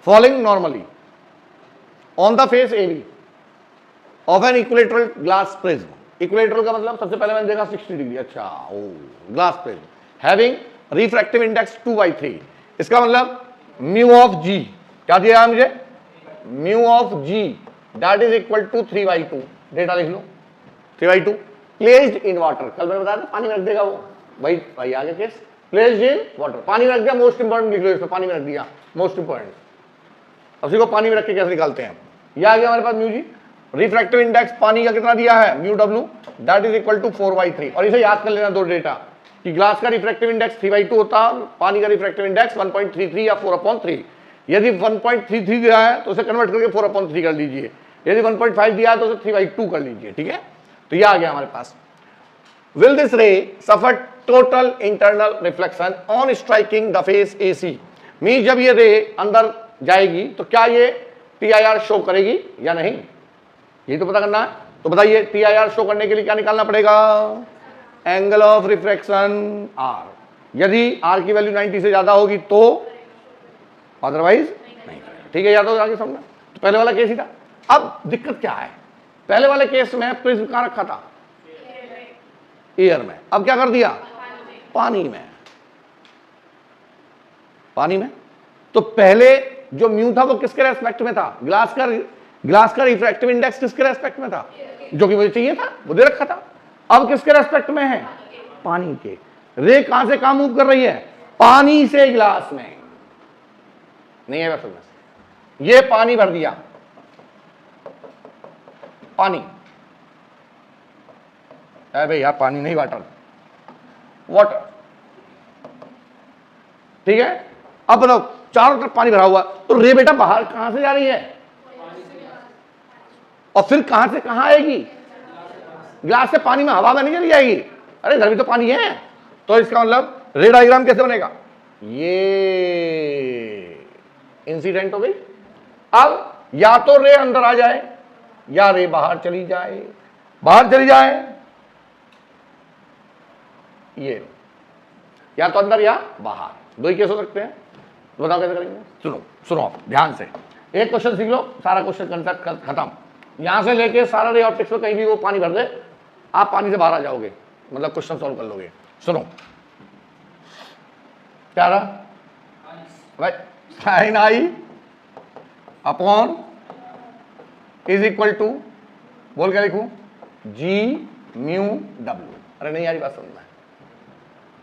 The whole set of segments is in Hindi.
falling normally on the face AB of an equilateral glass prism. Equilateral का मतलब सबसे पहले मैंने देखा 60 डिग्री, अच्छा a glass prism having refractive index 2/3, इसका मतलब म्यू ऑफ जी क्या दिया है मुझे, mu of g that is equal to 3/2, data लिख लो 3/2, प्लेस्ड इन वाटर, कल मैंने बताया था पानी में रख देगा वो, भाई आगे केस प्लेस्ड इन वाटर, पानी में रख दिया, मोस्ट इंपॉर्टेंट लिख लो इसमें, पानी में रख दिया मोस्ट इंपॉर्टेंट, उसी को पानी में रख के कैसे निकालते हैं, ये आ गया हमारे पास म्यू जी, रिफ्रैक्टिव इंडेक्स पानी का कितना दिया है म्यू डब्ल्यू दैट इज इक्वल टू 4/3, और इसे याद कर लेना दो डेटा कि ग्लास का रिफ्रैक्टिव इंडेक्स 3/2 होता है, पानी का रिफ्रैक्टिव इंडेक्स 1.33 या 4/3, यदि 1.33 दिया है तो उसे कन्वर्ट करके 4/3 कर लीजिए, यदि 1.5 दिया है तो उसे 3/2 कर लीजिए, ठीक है, तो ये आ गया हमारे पास। Will this ray suffer total internal reflection on striking the face AC, means जब ये रे अंदर जाएगी तो क्या ये TIR शो करेगी या नहीं, यही तो पता करना है, तो बताइए TIR शो करने के लिए क्या निकालना पड़ेगा, एंगल ऑफ रिफ्रैक्शन R, यदि R की वैल्यू 90 से ज्यादा होगी तो, अदरवाइज नहीं, ठीक है, या तो आगे समझना, तो पहले वाला केस ही था। अब दिक्कत क्या है, पहले वाले केस में प्रिज्म कहां रखा था, एयर में, अब क्या कर दिया, पानी में, पानी में, तो पहले जो म्यू था वो किसके रेस्पेक्ट में था, ग्लास का रिफ्रैक्टिव इंडेक्स किसके रेस्पेक्ट में था, जो कि मुझे चाहिए था वो दे रखा था, अब किसके रेस्पेक्ट में है, पानी के, रे कहां से कहां मूव कर रही है, पानी से ग्लास में, नहीं है वैसे, ये पानी भर दिया, पानी, अरे भाई यार पानी नहीं, वाटर, वाटर, ठीक है, अब बताओ चारों तरफ पानी भरा हुआ, तो रे बेटा बाहर कहां से जा रही है, और फिर कहां से कहां आएगी, ग्लास से पानी में हवा में नहीं चली जाएगी, अरे इधर भी तो पानी है, तो इसका मतलब रे डायग्राम कैसे बनेगा, ये इंसिडेंट हो गई। अब या तो रे अंदर आ जाए या रे बाहर चली जाए, बाहर चली जाए, ये या तो अंदर या बाहर, दो ही केस हो सकते हैं, तो बताओ कैसे करेंगे, सुनो आप ध्यान से, एक क्वेश्चन सीख लो, सारा क्वेश्चन कंसेप्ट खत्म, यहां से लेके सारा रे ऑप्टिक्स में कहीं भी वो पानी भर दे, आप पानी से बाहर आ जाओगे, मतलब क्वेश्चन सॉल्व कर लोगे। सुनो क्या रहा भाई, sine i upon is equal to, बोल क्या लिखूं, जी म्यू डब्ल्यू, अरे नहीं यार बात समझना है,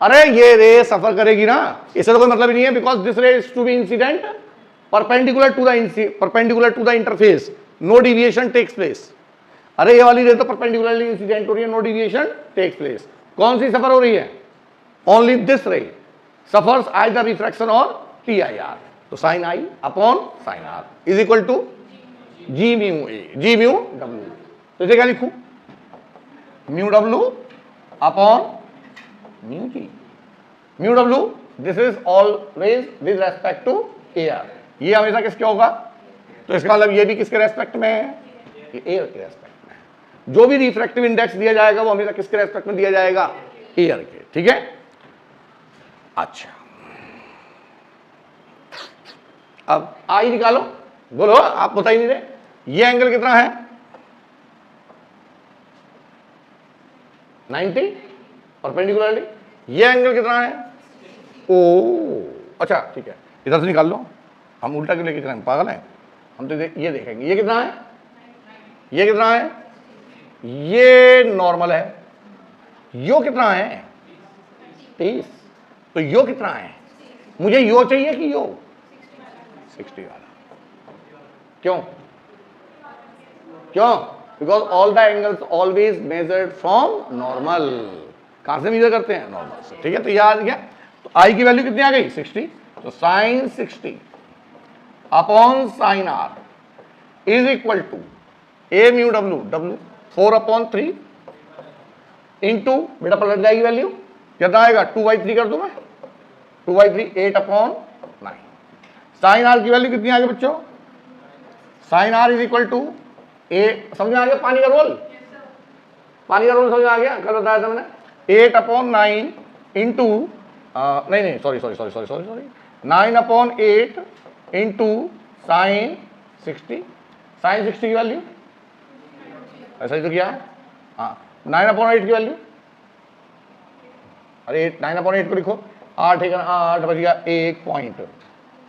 अरे ये रे सफर करेगी ना, इससे तो कोई मतलब ही नहीं है, because this ray is to be incident perpendicular to the interface, no deviation takes place, अरे ये वाली रे तो परपेंडिकुलरली इंसिडेंट हो रही है, नो डिविएशन टेक्स प्लेस, कौन सी सफर हो रही है, ओनली दिस रे सफर्स आइदर रिफ्रैक्शन और TIR, तो sign i upon sine are is equal to G mu W, तो इसे क्या लिखूं, mu W upon mu G, mu W this is always with respect to air, ये हमेशा किसके होगा, तो इसका मतलब ये भी किसके रेस्पेक्ट में है, एयर के रेस्पेक्ट में, जो भी रिफ्रैक्टिव इंडेक्स दिया जाएगा वो हमेशा किसके रेस्पेक्ट में दिया जाएगा, एयर के, ठीक है। अच्छा अब आई निकालो, बोलो आप बता ही नहीं रहे, ये एंगल कितना है 90 परपेंडिकुलरली, ये एंगल कितना है, ओ अच्छा ठीक है, इधर से निकाल लो, हम उल्टा क्यों लेके चलेंगे, पागल है, हम तो ये देखेंगे, ये कितना है, ये कितना है, ये नॉर्मल है, यो कितना है 30, तो यो कितना है, मुझे यो चाहिए कि यो 60 वाला, क्यों because all the angles always measured from normal, कहां से मेजर करते हैं, नॉर्मल से, ठीक है, तो याद गया, तो आई की वैल्यू कितनी आ गई 60, तो sine 60 upon sine are is equal to a mu डब्ल्यू 4/3 इंटू, बेटा पलट जाएगी वैल्यू, कितना आएगा 2/3 कर दूं मैं, 2/3 8/9, साइन आर की वैल्यू कितनी आ गई बच्चों, sine are is equal to A, समझ में आ गया पानी का रोल, पानी का रोल समझ में आ गया, कल बताया था मैंने, 8/9 इंटू नहीं सॉरी 9/8 इंटू साइन 60, साइन 60 की वैल्यू ऐसा ही तो किया है। हाँ 9/8 की वैल्यू, अरे 9/8 को लिखो, 8 × 8 बच गया 1 पॉइंट,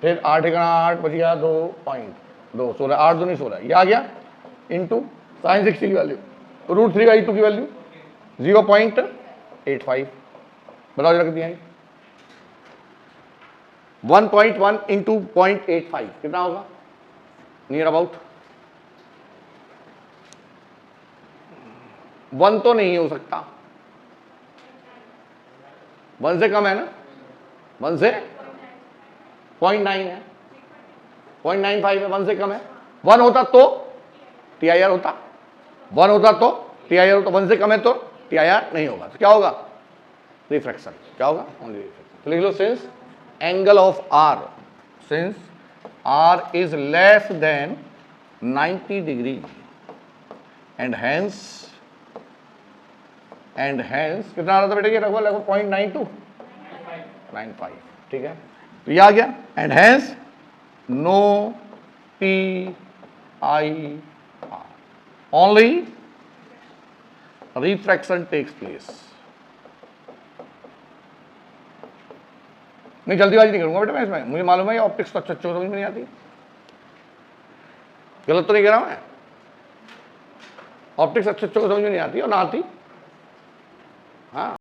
फिर 8 × 8 बच गया 2 पॉइंट, 2 16, 8 दूनी 16, ये आ गया इंटू साइन 60 की वैल्यू, √3/2 की वैल्यू 0.85, बताओ जरा कितनी आई? 1.1 इंटू 0.85 कितना होगा? नियर अबाउट 1 तो नहीं हो सकता, 1 से कम है ना, 1 से 0.9 है, 0.95 है, 1 से कम है। 1 होता तो TIR होता, 1 होता तो TIR होता, 1 से कम है तो TIR नहीं होगा। तो क्या होगा? रिफ्रैक्शन। क्या होगा? Only refraction. तो लिख लो since angle of R, since R is less than 90 degree and hence कितना आ रहा था बेटा? ये लगभग 0.9295, ठीक है। तो ये आ गया and hence no TIR, only refraction takes place. नहीं जल्दीबाजी नहीं करूंगा बेटा मैं इसमें, मुझे मालूम है ये ऑप्टिक्स तो अच्छा समझ में नहीं आती, गलत तो नहीं कह रहा मैं, ऑप्टिक्स अच्छे समझ में नहीं आती और ना आती, हाँ